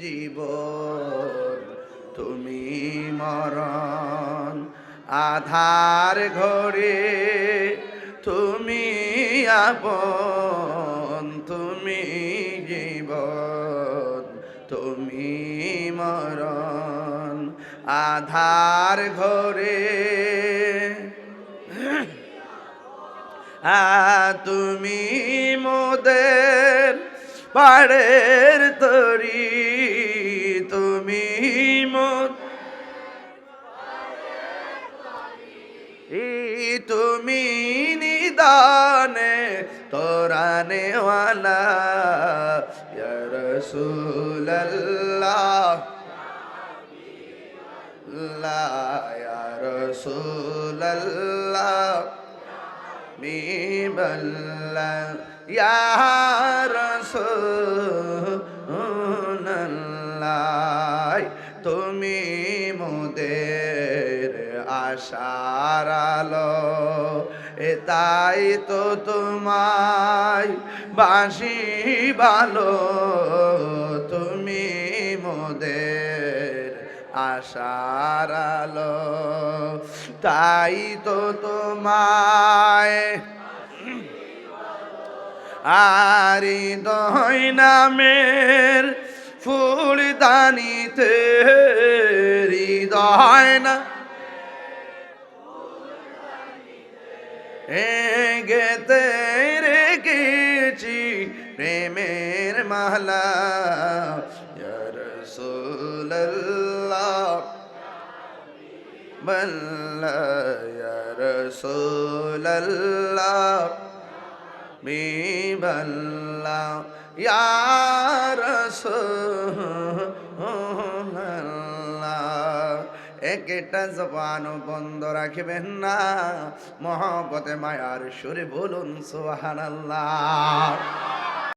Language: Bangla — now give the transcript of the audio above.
জীবন, তুমি মরণ। আধার ঘরে তুমি আপন, তুমি জীবন, তুমি মরণ। আধার ঘরে তুমি মোদের পাড়ের তরি, তুমি তুমি নিদানে তোরানেওয়ালা ইয়া রাসূলুল্লাহ, ইয়া রাসূলুল্লাহ, হাবিবাল্লাহ ইয়া রাসূলুল্লাহ। তুমি মোদের আশার আলো, তাই তো তোমায় বাসি ভালো। তুমি মোদের আশার আলো, তাই তো তোমায় আর হৃদয় নামের ফুলদানিতে, হৃদয় না গেতে রেখেছি প্রেমের মালা। ইয়া রাসূলুল্লাহ বল্লাহ, ইয়া রাসূলুল্লাহ হাবিবাল্লাহ ইয়া রাসূলুল্লাহ। একটা জবান বন্ধ রাখবেন না, মহব্বতে মায়ার সুরে বলুন সুবহানাল্লাহ।